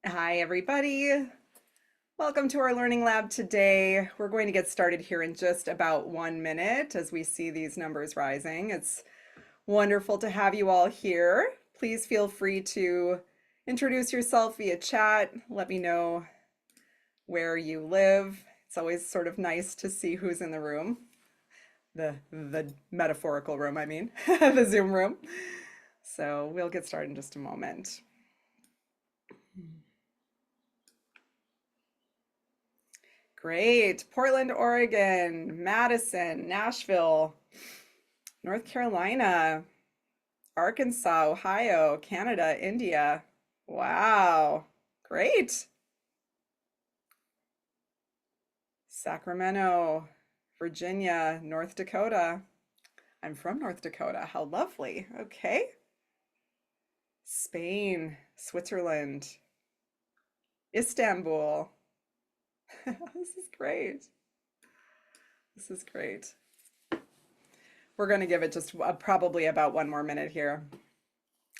Hi, everybody. Welcome to our learning lab today. We're going to get started here in just about 1 minute as we see these numbers rising. It's wonderful to have you all here. Please feel free to introduce yourself via chat. Let me know where you live. It's always sort of nice to see who's in the room. The metaphorical room, I mean, the Zoom room. So we'll get started in just a moment. Great. Portland, Oregon, Madison, Nashville, North Carolina, Arkansas, Ohio, Canada, India. Wow. Great. Sacramento, Virginia, North Dakota. I'm from North Dakota. How lovely. Okay. Spain, Switzerland, Istanbul. This is great. This is great. We're going to give it just probably about 1 more minute here.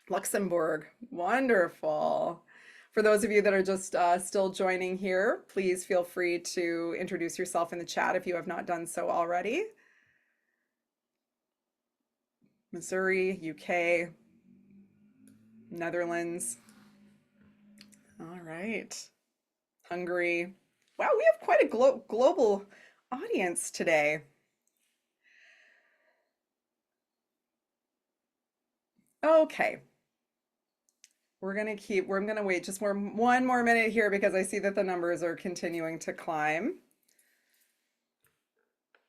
Luxembourg, wonderful. For those of you that are just still joining here, please feel free to introduce yourself in the chat if you have not done so already. Missouri, UK, Netherlands. All right. Hungary. Wow, we have quite a global audience today. Okay. I'm gonna wait just 1 more minute here because I see that the numbers are continuing to climb.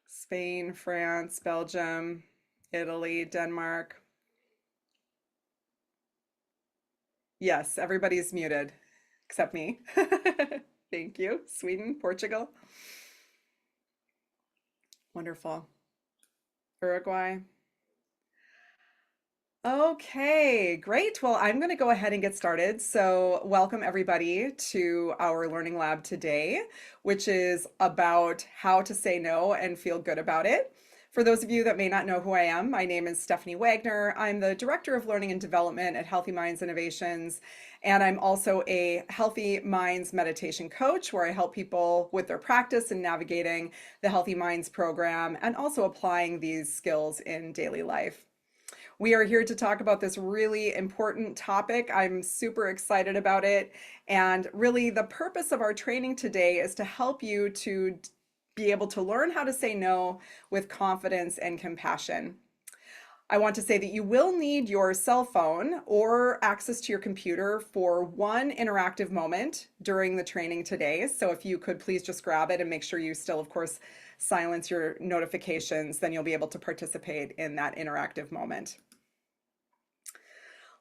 Spain, France, Belgium, Italy, Denmark. Yes, everybody's muted except me. Thank you. Sweden, Portugal. Wonderful. Uruguay. Okay, great. Well, I'm going to go ahead and get started. So, welcome everybody to our learning lab today, which is about how to say no and feel good about it. For those of you that may not know who I am, my name is Stephanie Wagner. I'm the Director of Learning and Development at Healthy Minds Innovations, and I'm also a Healthy Minds meditation coach where I help people with their practice and navigating the Healthy Minds program and also applying these skills in daily life. We are here to talk about this really important topic. I'm super excited about it. And really, the purpose of our training today is to help you to be able to learn how to say no with confidence and compassion. I want to say that you will need your cell phone or access to your computer for one interactive moment during the training today. So if you could please just grab it and make sure you still, of course, silence your notifications, then you'll be able to participate in that interactive moment.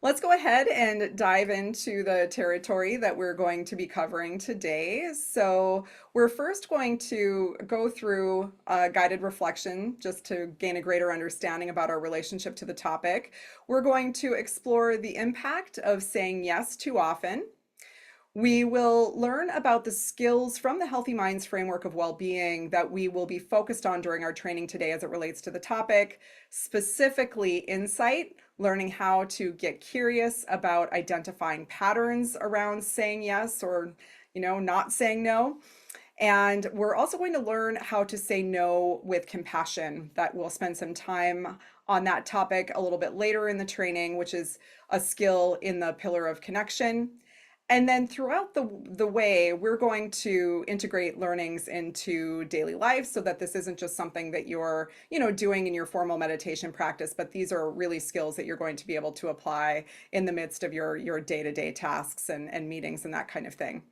Let's go ahead and dive into the territory that we're going to be covering today. So we're first going to go through a guided reflection just to gain a greater understanding about our relationship to the topic. We're going to explore the impact of saying yes too often. We will learn about the skills from the Healthy Minds framework of well-being that we will be focused on during our training today as it relates to the topic, specifically insight, learning how to get curious about identifying patterns around saying yes or, not saying no. And we're also going to learn how to say no with compassion. That we'll spend some time on that topic a little bit later in the training, which is a skill in the pillar of connection. And then throughout the way, we're going to integrate learnings into daily life so that this isn't just something that you're, doing in your formal meditation practice, but these are really skills that you're going to be able to apply in the midst of your day-to-day tasks and meetings and that kind of thing.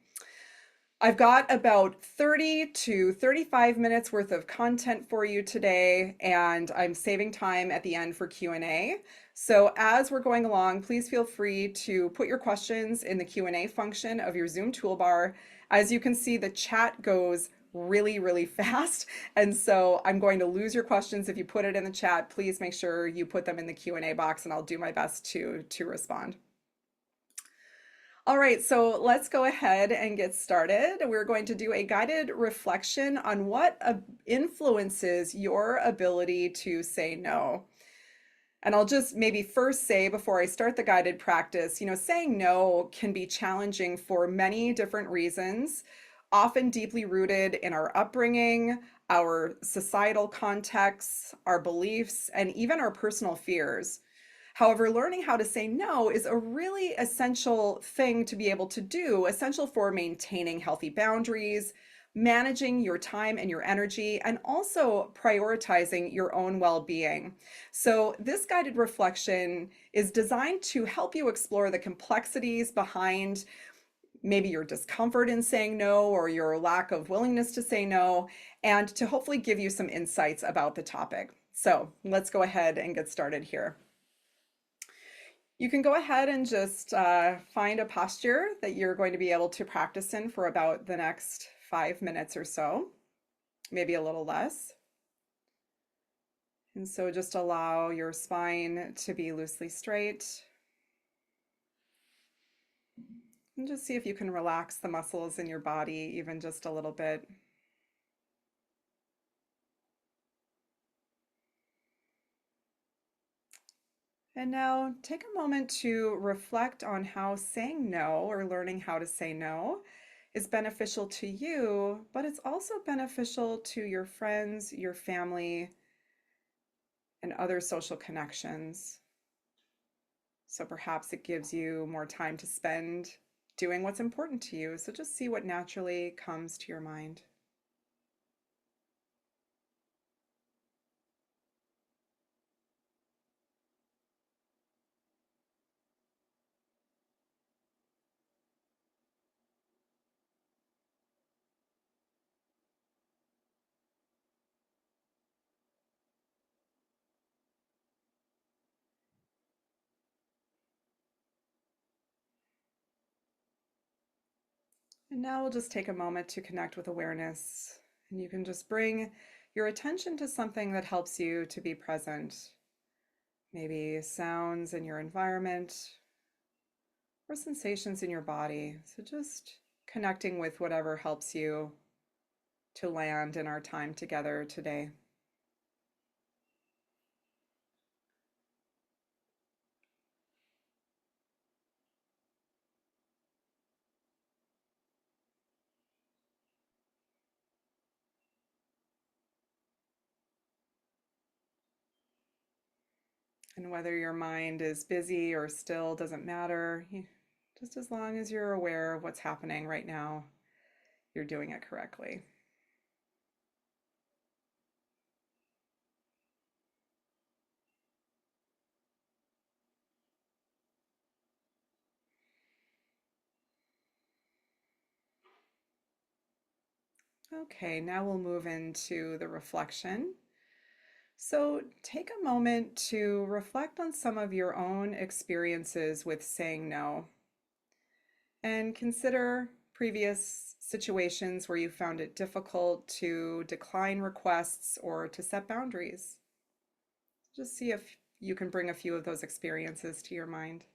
I've got about 30 to 35 minutes worth of content for you today, and I'm saving time at the end for Q&A. So as we're going along, please feel free to put your questions in the Q&A function of your Zoom toolbar. As you can see, the chat goes really, really fast, and so I'm going to lose your questions if you put it in the chat. Please make sure you put them in the Q&A box, and I'll do my best to respond. All right, so let's go ahead and get started. We're going to do a guided reflection on what influences your ability to say no. And I'll just maybe first say before I start the guided practice, saying no can be challenging for many different reasons, often deeply rooted in our upbringing, our societal contexts, our beliefs, and even our personal fears. However, learning how to say no is a really essential thing to be able to do, essential for maintaining healthy boundaries, managing your time and your energy, and also prioritizing your own well being. So, this guided reflection is designed to help you explore the complexities behind maybe your discomfort in saying no or your lack of willingness to say no, and to hopefully give you some insights about the topic. So, let's go ahead and get started here. You can go ahead and just find a posture that you're going to be able to practice in for about the next 5 minutes or so, maybe a little less. And so just allow your spine to be loosely straight. And just see if you can relax the muscles in your body even just a little bit. And now take a moment to reflect on how saying no or learning how to say no is beneficial to you, but it's also beneficial to your friends, your family, and other social connections. So perhaps it gives you more time to spend doing what's important to you. So just see what naturally comes to your mind. And now we'll just take a moment to connect with awareness. And you can just bring your attention to something that helps you to be present. Maybe sounds in your environment or sensations in your body. So just connecting with whatever helps you to land in our time together today. And whether your mind is busy or still doesn't matter. Just as long as you're aware of what's happening right now, you're doing it correctly. Okay, now we'll move into the reflection. So take a moment to reflect on some of your own experiences with saying no and consider previous situations where you found it difficult to decline requests or to set boundaries. Just see if you can bring a few of those experiences to your mind.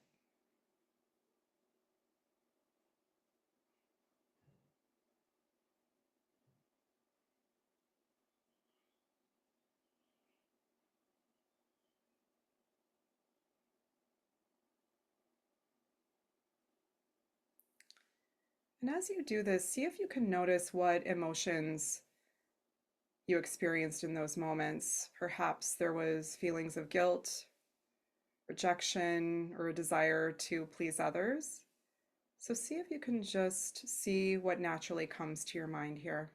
And as you do this, see if you can notice what emotions you experienced in those moments. Perhaps there was feelings of guilt, rejection, or a desire to please others. So see if you can just see what naturally comes to your mind here.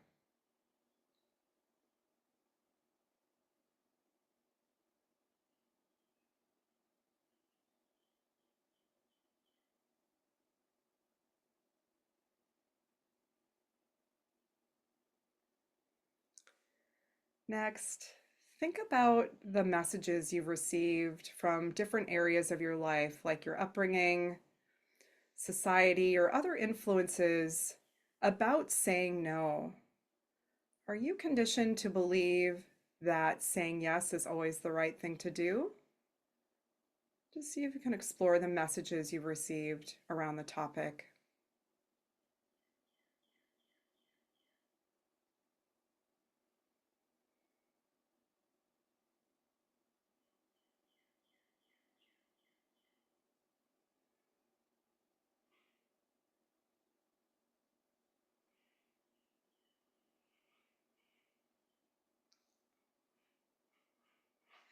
Next, think about the messages you've received from different areas of your life, like your upbringing, society, or other influences about saying no. Are you conditioned to believe that saying yes is always the right thing to do? Just see if you can explore the messages you've received around the topic.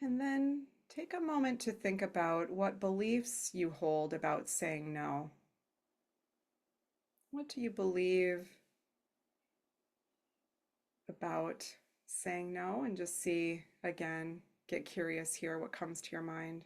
And then take a moment to think about what beliefs you hold about saying no. What do you believe about saying no? And just see, again, get curious here what comes to your mind.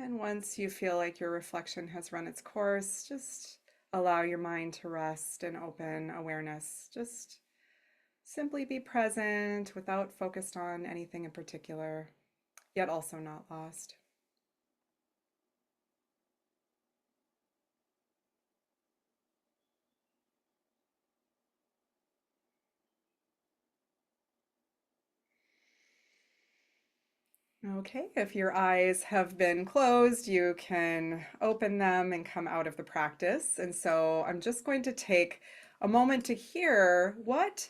And once you feel like your reflection has run its course, just allow your mind to rest and open awareness. Just simply be present without focused on anything in particular, yet also not lost. Okay, if your eyes have been closed, you can open them and come out of the practice. And so I'm just going to take a moment to hear what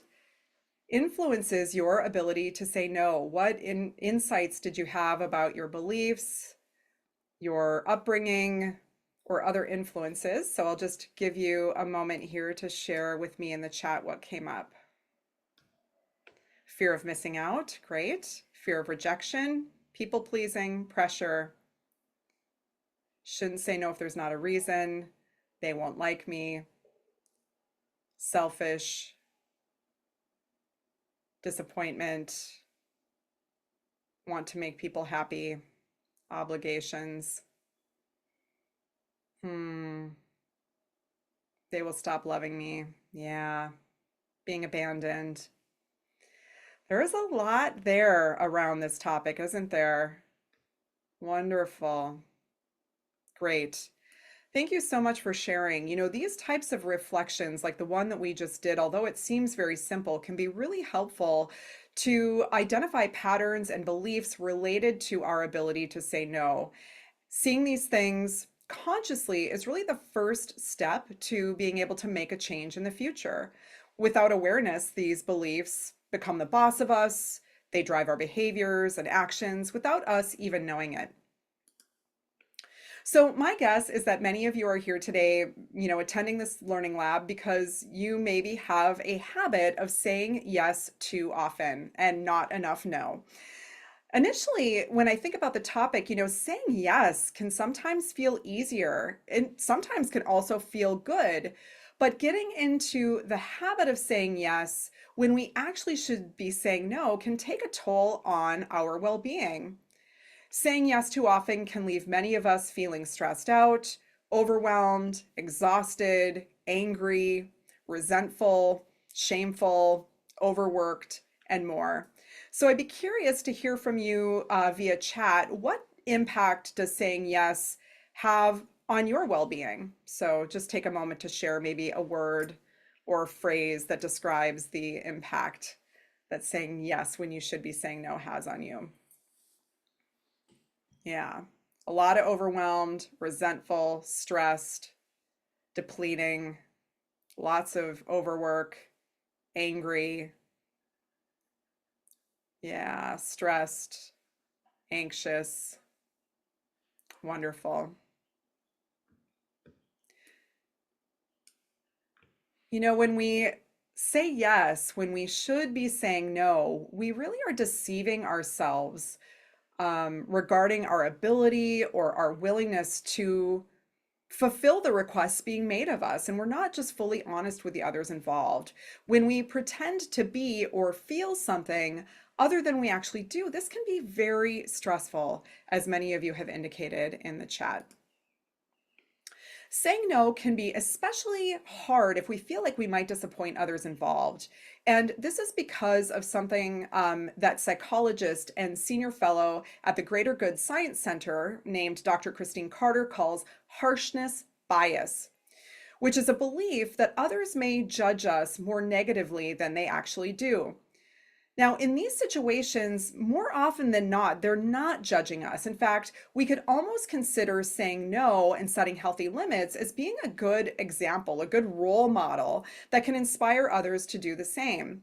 influences your ability to say no. What insights did you have about your beliefs, your upbringing, or other influences? So I'll just give you a moment here to share with me in the chat what came up. Fear of missing out, great. Fear of rejection, people pleasing, pressure. Shouldn't say no if there's not a reason. They won't like me. Selfish, disappointment, want to make people happy, obligations. They will stop loving me. Yeah, being abandoned. There's a lot there around this topic, isn't there? Wonderful. Great. Thank you so much for sharing. These types of reflections, like the one that we just did, although it seems very simple, can be really helpful to identify patterns and beliefs related to our ability to say no. Seeing these things consciously is really the first step to being able to make a change in the future. Without awareness, these beliefs become the boss of us. They drive our behaviors and actions without us even knowing it. So my guess is that many of you are here today, attending this learning lab because you maybe have a habit of saying yes too often and not enough no. Initially, when I think about the topic, saying yes can sometimes feel easier and sometimes can also feel good. But getting into the habit of saying yes when we actually should be saying no can take a toll on our well-being. Saying yes too often can leave many of us feeling stressed out, overwhelmed, exhausted, angry, resentful, shameful, overworked, and more. So I'd be curious to hear from you via chat. What impact does saying yes have on your well-being? So just take a moment to share maybe a word or a phrase that describes the impact that saying yes when you should be saying no has on you. Yeah. A lot of overwhelmed, resentful, stressed, depleting, lots of overwork, angry. Yeah, stressed, anxious. Wonderful. When we say yes, when we should be saying no, we really are deceiving ourselves regarding our ability or our willingness to fulfill the requests being made of us. And we're not just fully honest with the others involved. When we pretend to be or feel something other than we actually do, this can be very stressful, as many of you have indicated in the chat. Saying no can be especially hard if we feel like we might disappoint others involved. And this is because of something that psychologist and senior fellow at the Greater Good Science Center named Dr. Christine Carter calls harshness bias, which is a belief that others may judge us more negatively than they actually do. Now, in these situations, more often than not, they're not judging us. In fact, we could almost consider saying no and setting healthy limits as being a good example, a good role model that can inspire others to do the same.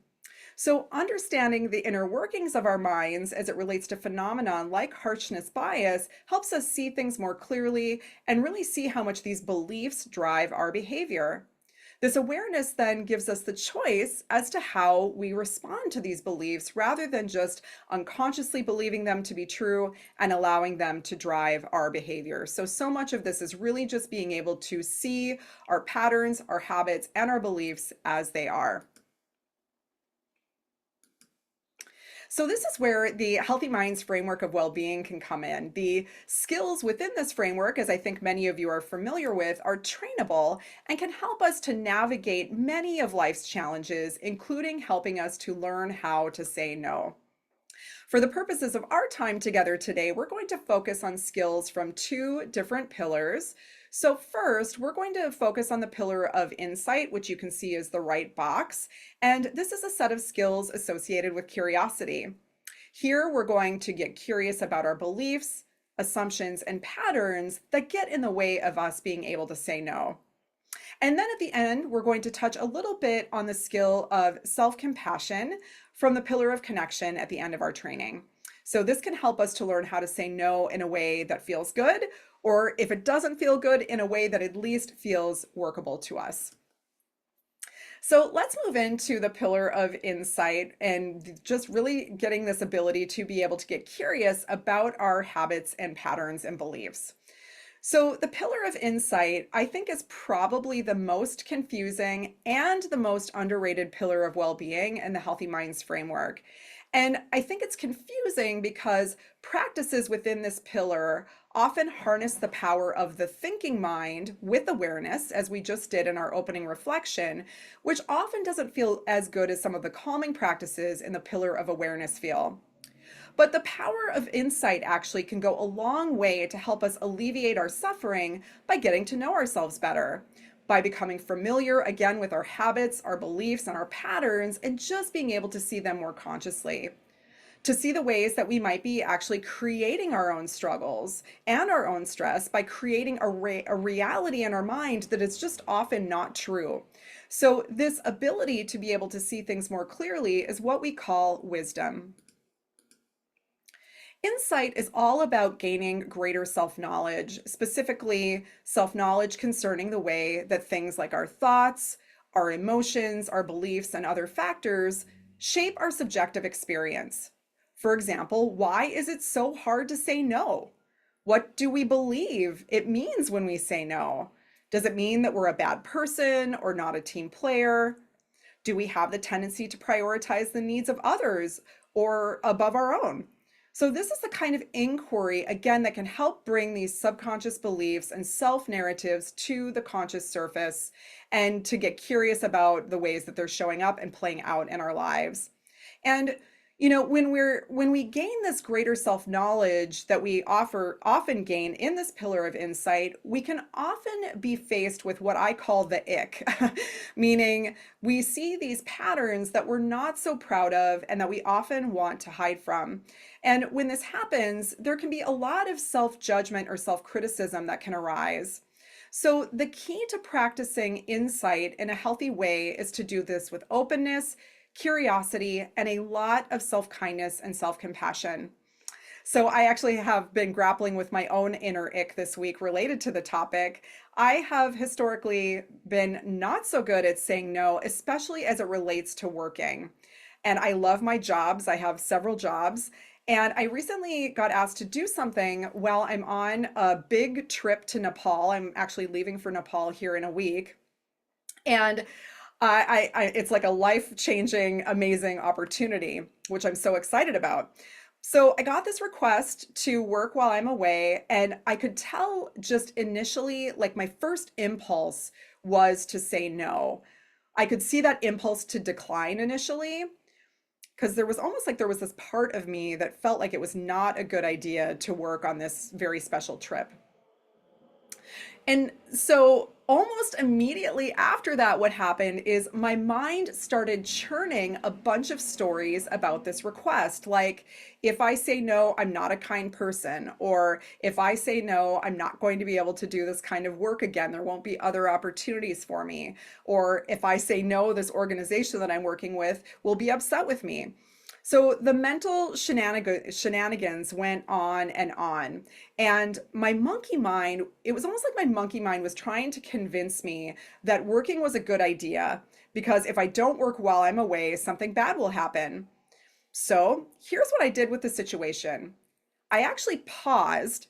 So, understanding the inner workings of our minds as it relates to phenomenon like harshness bias helps us see things more clearly and really see how much these beliefs drive our behavior. This awareness then gives us the choice as to how we respond to these beliefs rather than just unconsciously believing them to be true and allowing them to drive our behavior. So much of this is really just being able to see our patterns, our habits, and our beliefs as they are. So this is where the Healthy Minds framework of well-being can come in. The skills within this framework, as I think many of you are familiar with, are trainable and can help us to navigate many of life's challenges, including helping us to learn how to say no. For the purposes of our time together today, we're going to focus on skills from two different pillars. So first, we're going to focus on the pillar of insight, which you can see is the right box. And this is a set of skills associated with curiosity. Here, we're going to get curious about our beliefs, assumptions, and patterns that get in the way of us being able to say no. And then at the end, we're going to touch a little bit on the skill of self-compassion from the pillar of connection at the end of our training. So this can help us to learn how to say no in a way that feels good, or if it doesn't feel good, in a way that at least feels workable to us. So let's move into the pillar of insight and just really getting this ability to be able to get curious about our habits and patterns and beliefs. So the pillar of insight, I think, is probably the most confusing and the most underrated pillar of well-being in the Healthy Minds framework. And I think it's confusing because practices within this pillar often harness the power of the thinking mind with awareness, as we just did in our opening reflection, which often doesn't feel as good as some of the calming practices in the pillar of awareness feel. But the power of insight actually can go a long way to help us alleviate our suffering by getting to know ourselves better, by becoming familiar again with our habits, our beliefs, and our patterns, and just being able to see them more consciously. To see the ways that we might be actually creating our own struggles and our own stress by creating a reality in our mind that is just often not true. So, this ability to be able to see things more clearly is what we call wisdom. Insight is all about gaining greater self-knowledge, specifically self-knowledge concerning the way that things like our thoughts, our emotions, our beliefs, and other factors shape our subjective experience. For example, why is it so hard to say no? What do we believe it means when we say no? Does it mean that we're a bad person or not a team player? Do we have the tendency to prioritize the needs of others or above our own? So this is the kind of inquiry, again, that can help bring these subconscious beliefs and self-narratives to the conscious surface and to get curious about the ways that they're showing up and playing out in our lives. And when we gain this greater self-knowledge that we often gain in this pillar of insight, we can often be faced with what I call the ick, meaning we see these patterns that we're not so proud of and that we often want to hide from. And when this happens, there can be a lot of self-judgment or self-criticism that can arise. So the key to practicing insight in a healthy way is to do this with openness, curiosity, and a lot of self-kindness and self-compassion. So I actually have been grappling with my own inner ick this week related to the topic. I have historically been not so good at saying no, especially as it relates to working. And I love my jobs. I have several jobs. And I recently got asked to do something while I'm on a big trip to Nepal. I'm actually leaving for Nepal here in a week. And it's like a life-changing, amazing opportunity, which I'm so excited about. So I got this request to work while I'm away, and I could tell just initially, like my first impulse was to say no. I could see that impulse to decline initially, because there was almost like there was this part of me that felt like it was not a good idea to work on this very special trip. And so almost immediately after that, what happened is my mind started churning a bunch of stories about this request. Like, if I say no, I'm not a kind person, or if I say no, I'm not going to be able to do this kind of work again. There won't be other opportunities for me. Or if I say no, this organization that I'm working with will be upset with me. So the mental shenanigans went on and on. And my monkey mind, it was almost like my monkey mind was trying to convince me that working was a good idea because if I don't work while I'm away, something bad will happen. So here's what I did with the situation. I actually paused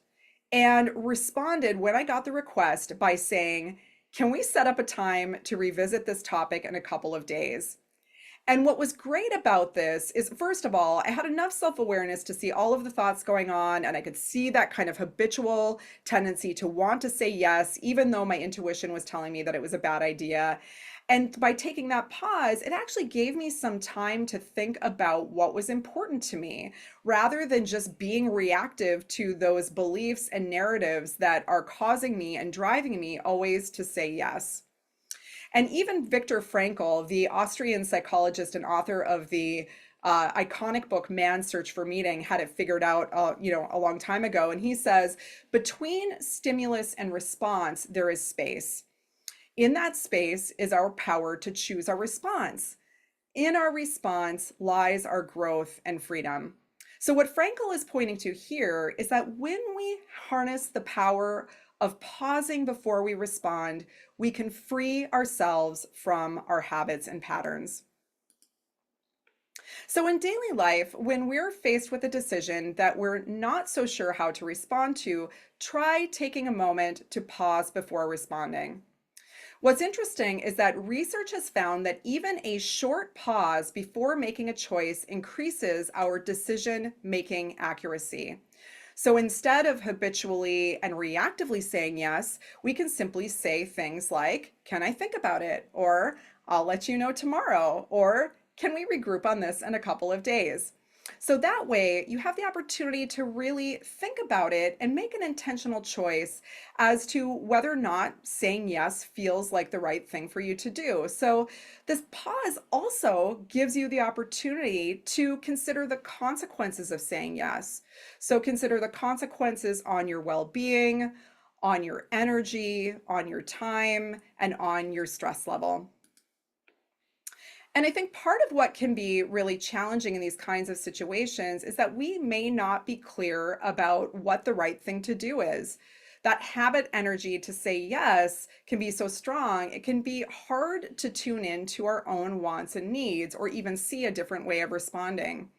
and responded when I got the request by saying, can we set up a time to revisit this topic in a couple of days? And what was great about this is, first of all, I had enough self awareness to see all of the thoughts going on, and I could see that kind of habitual tendency to want to say yes, even though my intuition was telling me that it was a bad idea. And by taking that pause, it actually gave me some time to think about what was important to me rather than just being reactive to those beliefs and narratives that are causing me and driving me always to say yes. And even Viktor Frankl, the Austrian psychologist and author of the iconic book Man's Search for Meaning, had it figured out, a long time ago. And he says, between stimulus and response, there is space. In that space is our power to choose our response. In our response lies our growth and freedom. So, what Frankel is pointing to here is that when we harness the power of pausing before we respond, we can free ourselves from our habits and patterns. So, in daily life, when we're faced with a decision that we're not so sure how to respond to, try taking a moment to pause before responding. What's interesting is that research has found that even a short pause before making a choice increases our decision making accuracy. So instead of habitually and reactively saying yes, we can simply say things like, can I think about it? Or I'll let you know tomorrow. Or can we regroup on this in a couple of days? So that way, you have the opportunity to really think about it and make an intentional choice as to whether or not saying yes feels like the right thing for you to do. So, this pause also gives you the opportunity to consider the consequences of saying yes. So, consider the consequences on your well being, on your energy, on your time, and on your stress level. And I think part of what can be really challenging in these kinds of situations is that we may not be clear about what the right thing to do is. That habit energy to say yes can be so strong, it can be hard to tune in to our own wants and needs or even see a different way of responding.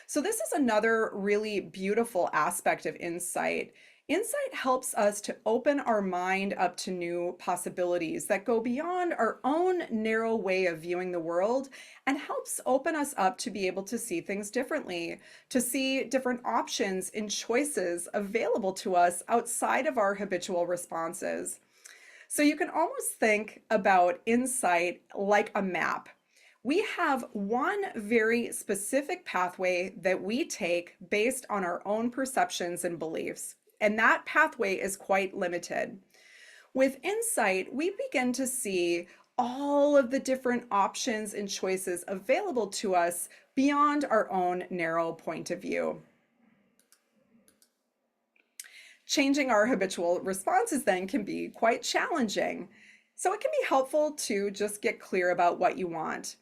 So, this is another really beautiful aspect of insight. Insight helps us to open our mind up to new possibilities that go beyond our own narrow way of viewing the world and helps open us up to be able to see things differently, to see different options and choices available to us outside of our habitual responses. So you can almost think about insight like a map. We have one very specific pathway that we take based on our own perceptions and beliefs, and that pathway is quite limited. With insight, we begin to see all of the different options and choices available to us beyond our own narrow point of view. Changing our habitual responses then can be quite challenging. So it can be helpful to just get clear about what you want.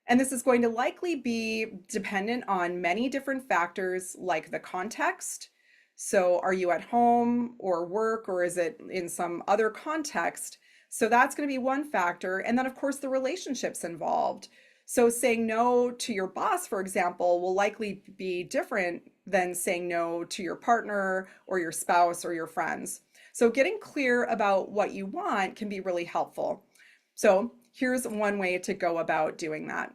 And this is going to likely be dependent on many different factors like the context. So, are you at home or work, or is it in some other context? So, that's going to be one factor. And then, of course, the relationships involved. So, saying no to your boss, for example, will likely be different than saying no to your partner or your spouse or your friends. So, getting clear about what you want can be really helpful. So, here's one way to go about doing that.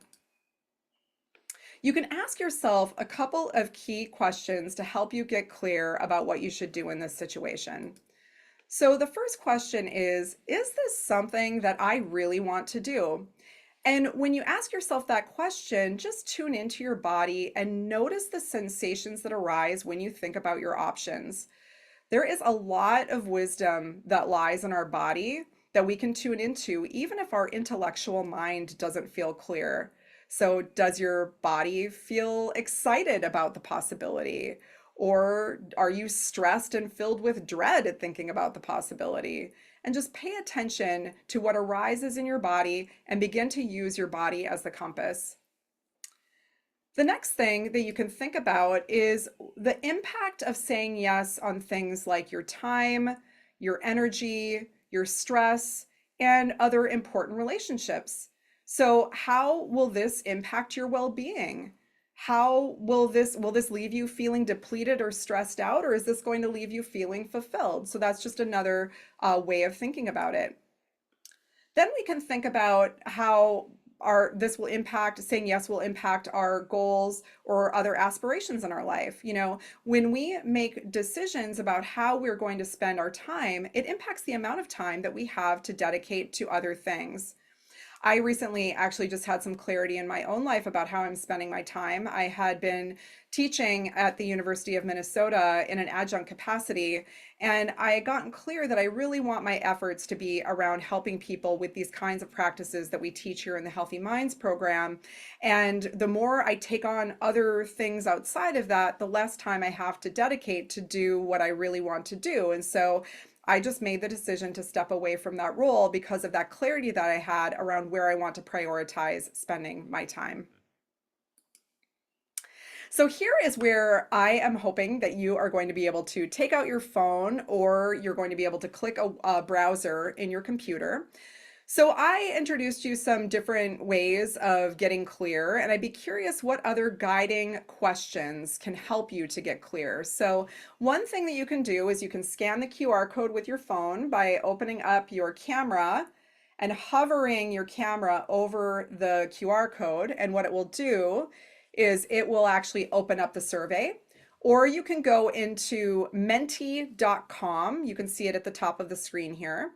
You can ask yourself a couple of key questions to help you get clear about what you should do in this situation. So the first question is this something that I really want to do? And when you ask yourself that question, just tune into your body and notice the sensations that arise when you think about your options. There is a lot of wisdom that lies in our body that we can tune into, even if our intellectual mind doesn't feel clear. So, does your body feel excited about the possibility? Or are you stressed and filled with dread at thinking about the possibility? And just pay attention to what arises in your body and begin to use your body as the compass. The next thing that you can think about is the impact of saying yes on things like your time, your energy, your stress, and other important relationships. So, how will this impact your well-being? How will this leave you feeling depleted or stressed out, or is this going to leave you feeling fulfilled? So that's just another way of thinking about it. Then we can think about how our this will impact saying yes will impact our goals or other aspirations in our life. When we make decisions about how we're going to spend our time, it impacts the amount of time that we have to dedicate to other things. I recently actually just had some clarity in my own life about how I'm spending my time. I had been teaching at the University of Minnesota in an adjunct capacity, and I had gotten clear that I really want my efforts to be around helping people with these kinds of practices that we teach here in the Healthy Minds program. And the more I take on other things outside of that, the less time I have to dedicate to do what I really want to do. And so I just made the decision to step away from that role because of that clarity that I had around where I want to prioritize spending my time. So here is where I am hoping that you are going to be able to take out your phone, or you're going to be able to click a browser in your computer. So I introduced you some different ways of getting clear, and I'd be curious what other guiding questions can help you to get clear. So one thing that you can do is you can scan the QR code with your phone by opening up your camera and hovering your camera over the QR code. And what it will do is it will actually open up the survey. Or you can go into menti.com. You can see it at the top of the screen here.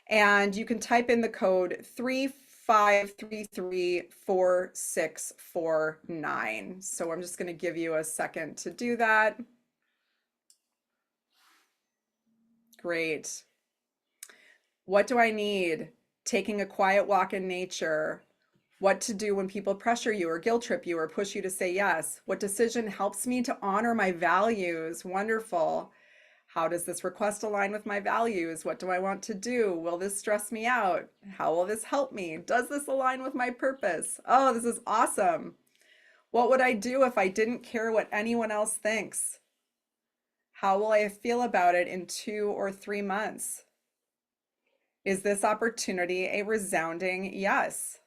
And you can type in the code 35334649. So I'm just going to give you a second to do that. Great. What do I need? Taking a quiet walk in nature. What to do when people pressure you or guilt trip you or push you to say yes? What decision helps me to honor my values? Wonderful. How does this request align with my values? What do I want to do? Will this stress me out? How will this help me? Does this align with my purpose? Oh, this is awesome. What would I do if I didn't care what anyone else thinks? How will I feel about it in 2 or 3 months? Is this opportunity a resounding yes?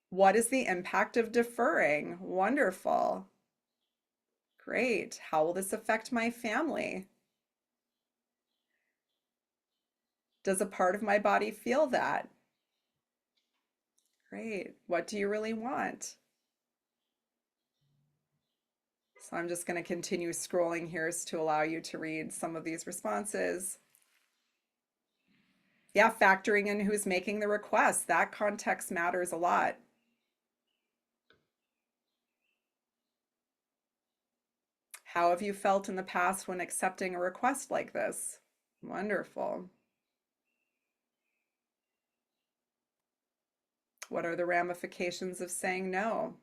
What is the impact of deferring? Wonderful. Great. How will this affect my family? Does a part of my body feel that? Great. What do you really want? So I'm just going to continue scrolling here to allow you to read some of these responses. Yeah, factoring in who's making the request. That context matters a lot. How have you felt in the past when accepting a request like this? Wonderful. What are the ramifications of saying no?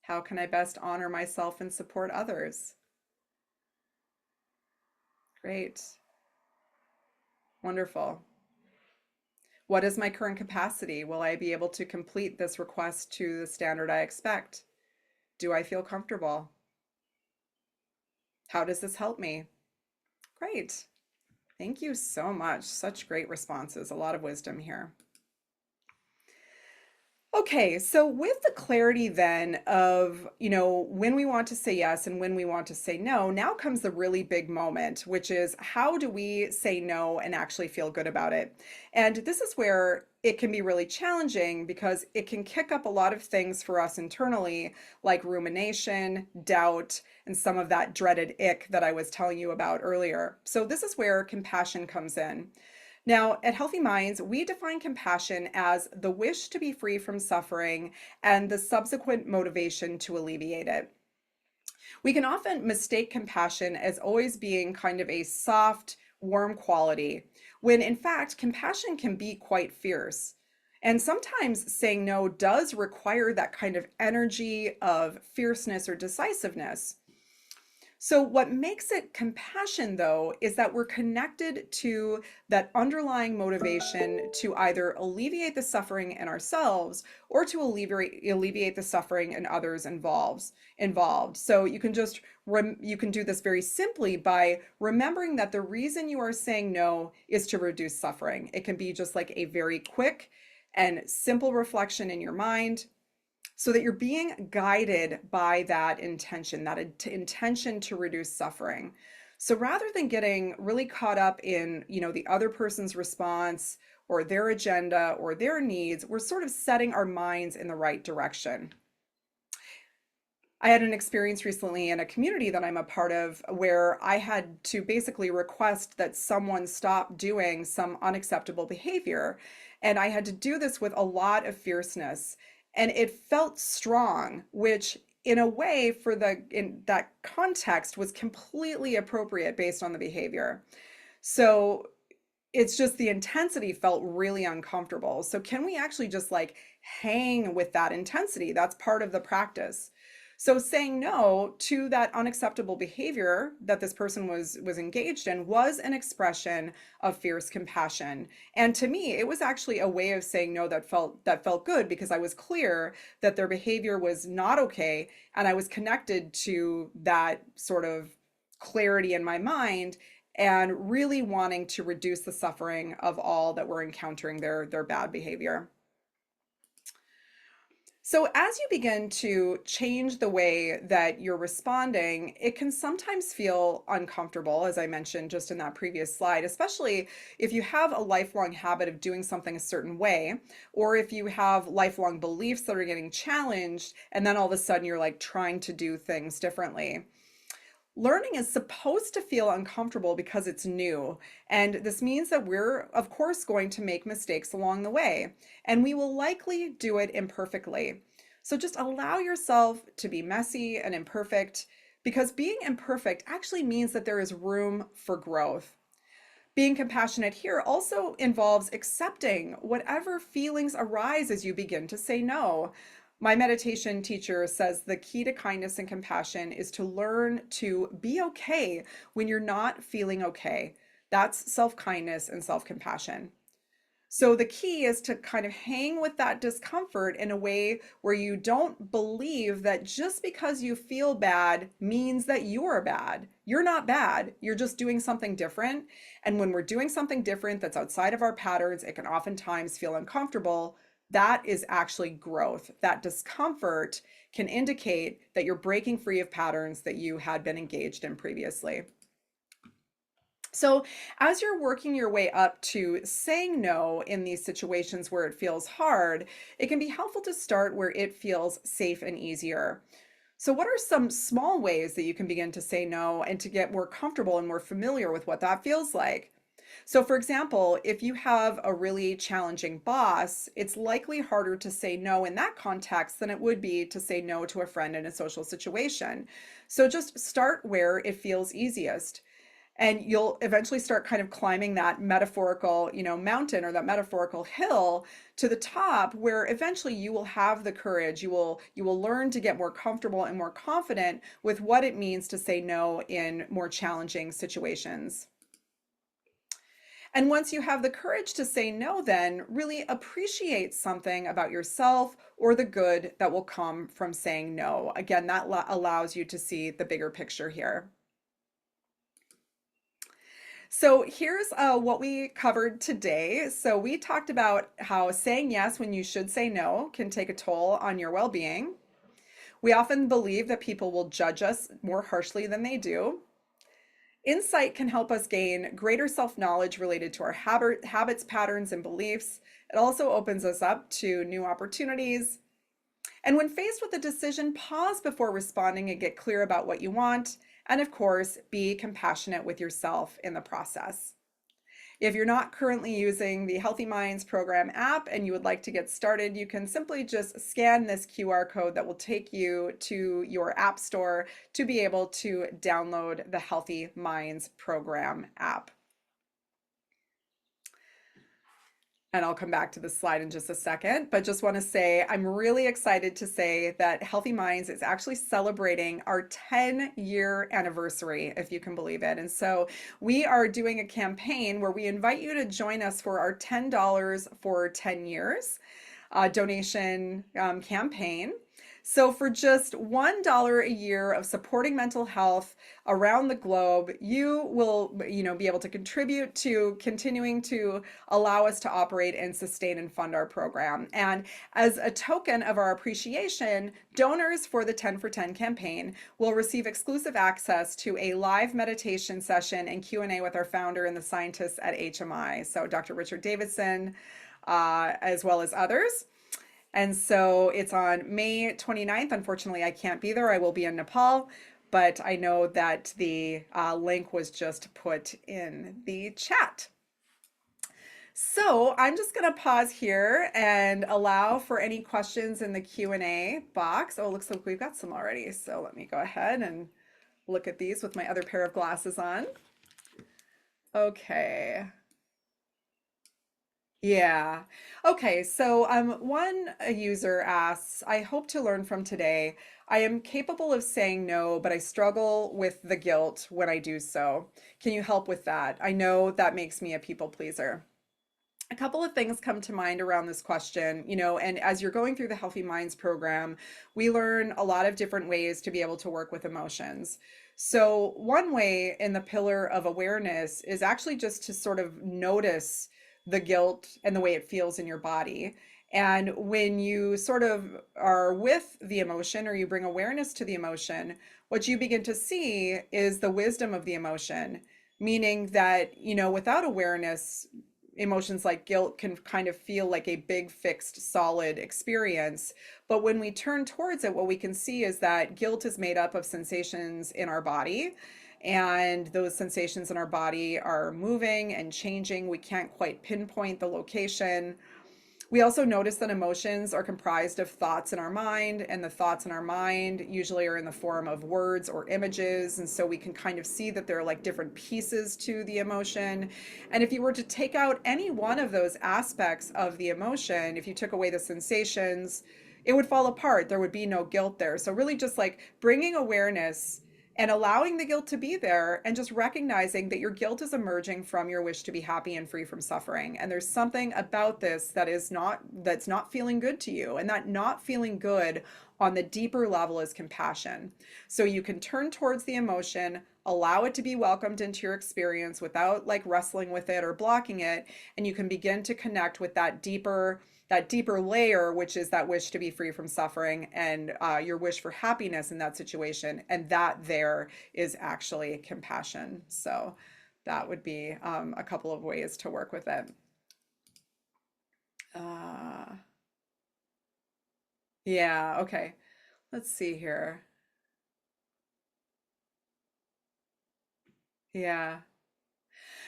How can I best honor myself and support others? Great. Wonderful. What is my current capacity? Will I be able to complete this request to the standard I expect? Do I feel comfortable? How does this help me? Great. Thank you so much. Such great responses. A lot of wisdom here. Okay, so with the clarity then of, when we want to say yes and when we want to say no, now comes the really big moment, which is how do we say no and actually feel good about it? And this is where it can be really challenging because it can kick up a lot of things for us internally, like rumination, doubt, and some of that dreaded ick that I was telling you about earlier. So this is where compassion comes in. Now, at Healthy Minds, we define compassion as the wish to be free from suffering and the subsequent motivation to alleviate it. We can often mistake compassion as always being kind of a soft, warm quality, when in fact, compassion can be quite fierce. And sometimes saying no does require that kind of energy of fierceness or decisiveness. So, what makes it compassion, though, is that we're connected to that underlying motivation to either alleviate the suffering in ourselves or to alleviate the suffering in others involved. So you can do this very simply by remembering that the reason you are saying no is to reduce suffering. It can be just like a very quick and simple reflection in your mind so that you're being guided by that intention, intention to reduce suffering. So rather than getting really caught up in, the other person's response or their agenda or their needs, we're sort of setting our minds in the right direction. I had an experience recently in a community that I'm a part of where I had to basically request that someone stop doing some unacceptable behavior. And I had to do this with a lot of fierceness. And it felt strong, which in a way in that context was completely appropriate based on the behavior. So it's just the intensity felt really uncomfortable. So can we actually just like hang with that intensity? That's part of the practice. So saying no to that unacceptable behavior that this person was engaged in was an expression of fierce compassion. And to me, it was actually a way of saying no that felt good because I was clear that their behavior was not okay and I was connected to that sort of clarity in my mind and really wanting to reduce the suffering of all that were encountering their bad behavior. So, as you begin to change the way that you're responding, it can sometimes feel uncomfortable, as I mentioned just in that previous slide, especially if you have a lifelong habit of doing something a certain way, or if you have lifelong beliefs that are getting challenged, and then all of a sudden you're like trying to do things differently. Learning is supposed to feel uncomfortable because it's new. And this means that we're, of course, going to make mistakes along the way, and we will likely do it imperfectly. So just allow yourself to be messy and imperfect because being imperfect actually means that there is room for growth. Being compassionate here also involves accepting whatever feelings arise as you begin to say no. My meditation teacher says the key to kindness and compassion is to learn to be okay when you're not feeling okay. That's self-kindness and self-compassion. So the key is to kind of hang with that discomfort in a way where you don't believe that just because you feel bad means that you're bad. You're not bad. You're just doing something different. And when we're doing something different that's outside of our patterns, it can oftentimes feel uncomfortable. That is actually growth. That discomfort can indicate that you're breaking free of patterns that you had been engaged in previously. So, as you're working your way up to saying no in these situations where it feels hard, it can be helpful to start where it feels safe and easier. So, what are some small ways that you can begin to say no and to get more comfortable and more familiar with what that feels like? So, for example, if you have a really challenging boss, it's likely harder to say no in that context than it would be to say no to a friend in a social situation. So, just start where it feels easiest and you'll eventually start kind of climbing that metaphorical, mountain or that metaphorical hill to the top where eventually you will have the courage, you will learn to get more comfortable and more confident with what it means to say no in more challenging situations. And once you have the courage to say no, then really appreciate something about yourself or the good that will come from saying no. Again, that allows you to see the bigger picture here. So here's what we covered today. So we talked about how saying yes when you should say no can take a toll on your well-being. We often believe that people will judge us more harshly than they do. Insight can help us gain greater self-knowledge related to our habits, patterns, and beliefs. It also opens us up to new opportunities. And when faced with a decision, pause before responding and get clear about what you want. And of course, be compassionate with yourself in the process. If you're not currently using the Healthy Minds program app and you would like to get started, you can simply just scan this QR code that will take you to your app store to be able to download the Healthy Minds program app. And I'll come back to this slide in just a second, but just want to say I'm really excited to say that Healthy Minds is actually celebrating our 10-year anniversary, if you can believe it. And so we are doing a campaign where we invite you to join us for our $10 for 10 years donation campaign. So for just $1 a year of supporting mental health around the globe, you will, be able to contribute to continuing to allow us to operate and sustain and fund our program. And as a token of our appreciation, donors for the 10 for 10 campaign will receive exclusive access to a live meditation session and Q&A with our founder and the scientists at HMI. So Dr. Richard Davidson, as well as others. And so it's on May 29th. Unfortunately, I can't be there. I will be in Nepal, but I know that the link was just put in the chat. So I'm just going to pause here and allow for any questions in the Q&A box. Oh, it looks like we've got some already. So let me go ahead and look at these with my other pair of glasses on. Okay. Yeah. Okay. So one user asks, I hope to learn from today. I am capable of saying no, but I struggle with the guilt when I do so. Can you help with that? I know that makes me a people pleaser. A couple of things come to mind around this question, and as you're going through the Healthy Minds program, we learn a lot of different ways to be able to work with emotions. So one way in the pillar of awareness is actually just to sort of notice the guilt and the way it feels in your body. And when you sort of are with the emotion or you bring awareness to the emotion, what you begin to see is the wisdom of the emotion, meaning that, without awareness, emotions like guilt can kind of feel like a big fixed solid experience. But when we turn towards it, what we can see is that guilt is made up of sensations in our body, and those sensations in our body are moving and changing. We can't quite pinpoint the location. We also notice that emotions are comprised of thoughts in our mind, and the thoughts in our mind usually are in the form of words or images. And so we can kind of see that there are like different pieces to the emotion. And if you were to take out any one of those aspects of the emotion, if you took away the sensations, it would fall apart. There would be no guilt there. So really just like bringing awareness and allowing the guilt to be there and just recognizing that your guilt is emerging from your wish to be happy and free from suffering. And there's something about this that's not feeling good to you. And that not feeling good on the deeper level is compassion. So you can turn towards the emotion, allow it to be welcomed into your experience without like wrestling with it or blocking it, and you can begin to connect with that deeper layer, which is that wish to be free from suffering and your wish for happiness in that situation. And that there is actually compassion. So that would be a couple of ways to work with it. Uh, yeah, okay. Let's see here. Yeah.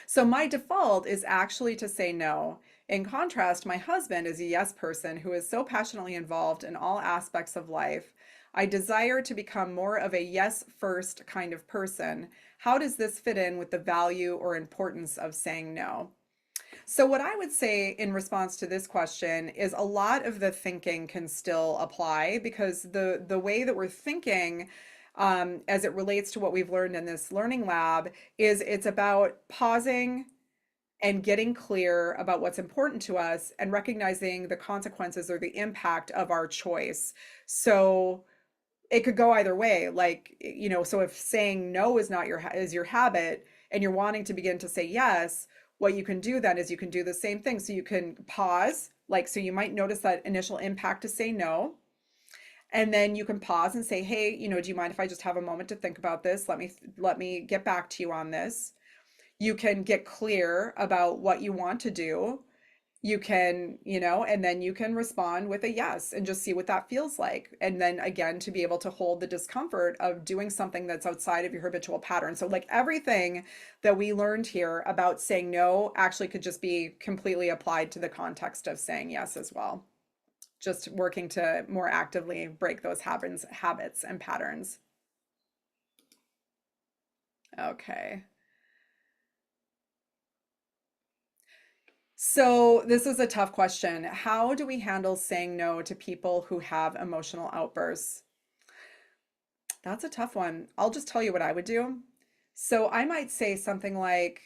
So my default is actually to say no. In contrast, my husband is a yes person who is so passionately involved in all aspects of life. I desire to become more of a yes first kind of person. How does this fit in with the value or importance of saying no? So what I would say in response to this question is a lot of the thinking can still apply because the way that we're thinking as it relates to what we've learned in this learning lab is it's about pausing and getting clear about what's important to us and recognizing the consequences or the impact of our choice. So it could go either way. Like, so if saying no is not your habit and you're wanting to begin to say yes, what you can do then is you can do the same thing. So you can pause, like, so you might notice that initial impact to say no. And then you can pause and say, hey, do you mind if I just have a moment to think about this? Let me get back to you on this. You can get clear about what you want to do you can, and then you can respond with a yes and just see what that feels like. And then again, to be able to hold the discomfort of doing something that's outside of your habitual pattern. So, like everything that we learned here about saying no actually could just be completely applied to the context of saying yes as well. Just working to more actively break those habits and patterns. Okay. So, this is a tough question. How do we handle saying no to people who have emotional outbursts? That's a tough one. I'll just tell you what I would do. So, I might say something like,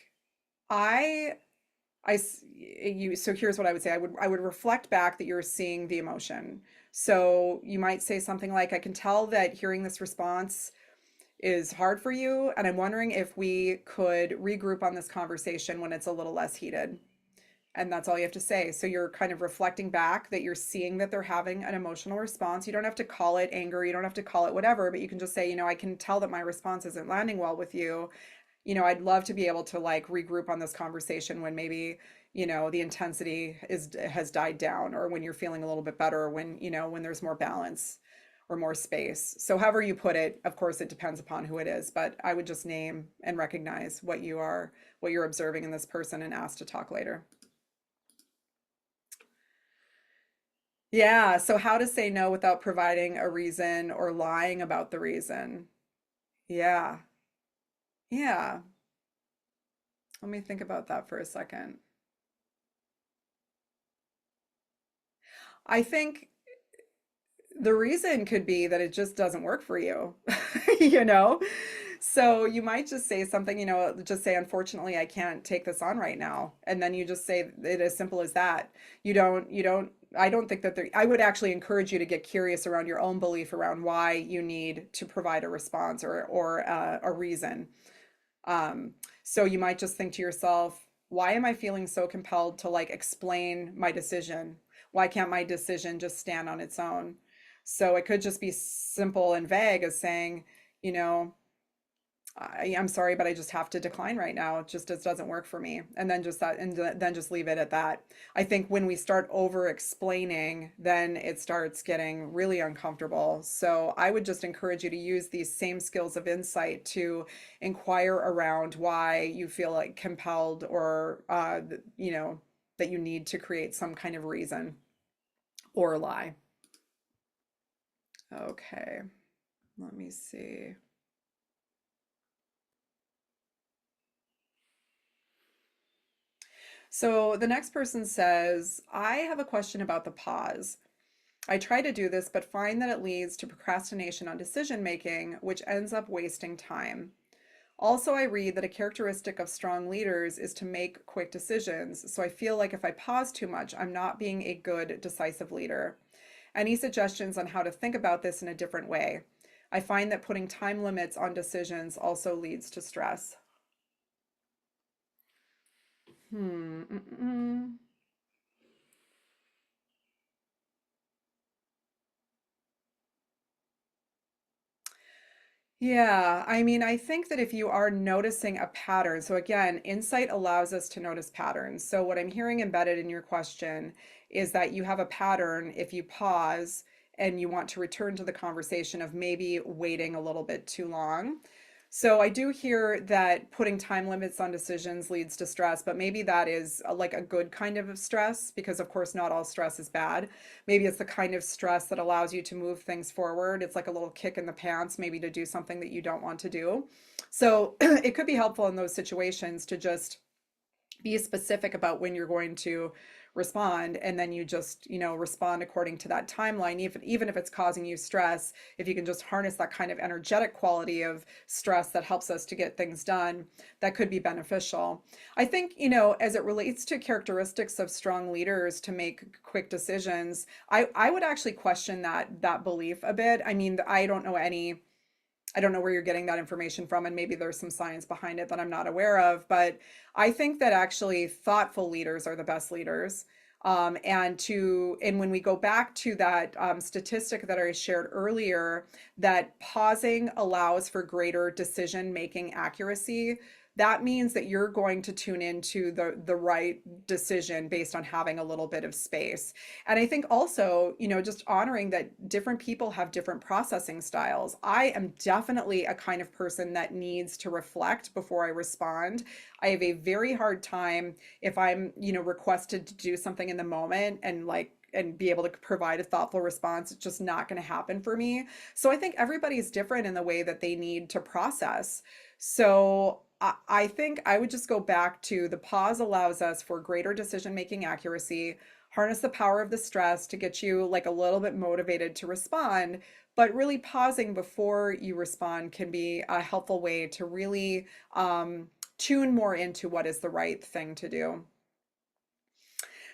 I so here's what I would say. I would reflect back that you're seeing the emotion. So, you might say something like, I can tell that hearing this response is hard for you, and I'm wondering if we could regroup on this conversation when it's a little less heated. And that's all you have to say. So you're kind of reflecting back that you're seeing that they're having an emotional response. You don't have to call it anger, you don't have to call it whatever, but you can just say, I can tell that my response isn't landing well with you. I'd love to be able to like regroup on this conversation when maybe, the intensity is has died down, or when you're feeling a little bit better, or when there's more balance or more space. So however you put it, of course it depends upon who it is, but I would just name and recognize what you're observing in this person and ask to talk later. Yeah, so how to say no without providing a reason or lying about the reason. Yeah, yeah. Let me think about that for a second. I think the reason could be that it just doesn't work for you, you know? So you might just say something, just say, unfortunately, I can't take this on right now. And then you just say it as simple as that. I don't think that I would actually encourage you to get curious around your own belief around why you need to provide a response or a reason. Um, so you might just think to yourself, why am I feeling so compelled to like explain my decision? Why can't my decision just stand on its own? So it could just be simple and vague as saying, you know, I'm sorry, but I just have to decline right now. It just doesn't work for me. And then then just leave it at that. I think when we start over explaining, then it starts getting really uncomfortable. So I would just encourage you to use these same skills of insight to inquire around why you feel like compelled, or, that you need to create some kind of reason or lie. Okay, let me see. So the next person says, I have a question about the pause. I try to do this, but find that it leads to procrastination on decision making, which ends up wasting time. Also, I read that a characteristic of strong leaders is to make quick decisions. So I feel like if I pause too much, I'm not being a good, decisive leader. Any suggestions on how to think about this in a different way? I find that putting time limits on decisions also leads to stress. Hmm. Mm-mm. Yeah, I mean, I think that if you are noticing a pattern, so again, insight allows us to notice patterns. So, what I'm hearing embedded in your question is that you have a pattern if you pause and you want to return to the conversation of maybe waiting a little bit too long. So, I do hear that putting time limits on decisions leads to stress, but maybe that is like a good kind of stress, because, of course, not all stress is bad. Maybe it's the kind of stress that allows you to move things forward. It's like a little kick in the pants, maybe to do something that you don't want to do. So it could be helpful in those situations to just be specific about when you're going to respond, and then you just respond according to that timeline, even if it's causing you stress. If you can just harness that kind of energetic quality of stress that helps us to get things done, that could be beneficial. I think, as it relates to characteristics of strong leaders to make quick decisions, I would actually question that belief a bit. I mean, I don't know where you're getting that information from, and maybe there's some science behind it that I'm not aware of, but I think that actually thoughtful leaders are the best leaders. And when we go back to that statistic that I shared earlier, that pausing allows for greater decision making accuracy. that means that you're going to tune into the right decision based on having a little bit of space. And I think also, just honoring that different people have different processing styles. I am definitely a kind of person that needs to reflect before I respond. I have a very hard time if I'm, requested to do something in the moment and be able to provide a thoughtful response. It's just not going to happen for me. So I think everybody's different in the way that they need to process. So I think I would just go back to the pause allows us for greater decision making accuracy, harness the power of the stress to get you like a little bit motivated to respond. But really pausing before you respond can be a helpful way to really tune more into what is the right thing to do.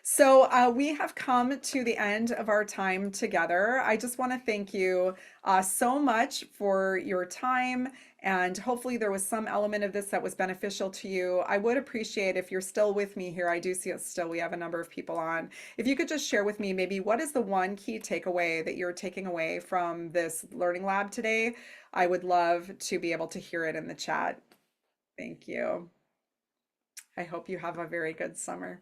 So we have come to the end of our time together. I just want to thank you so much for your time, and hopefully there was some element of this that was beneficial to you. I would appreciate if you're still with me here. I do see it still. We have a number of people on. If you could just share with me maybe what is the one key takeaway that you're taking away from this learning lab today. I would love to be able to hear it in the chat. Thank you. I hope you have a very good summer.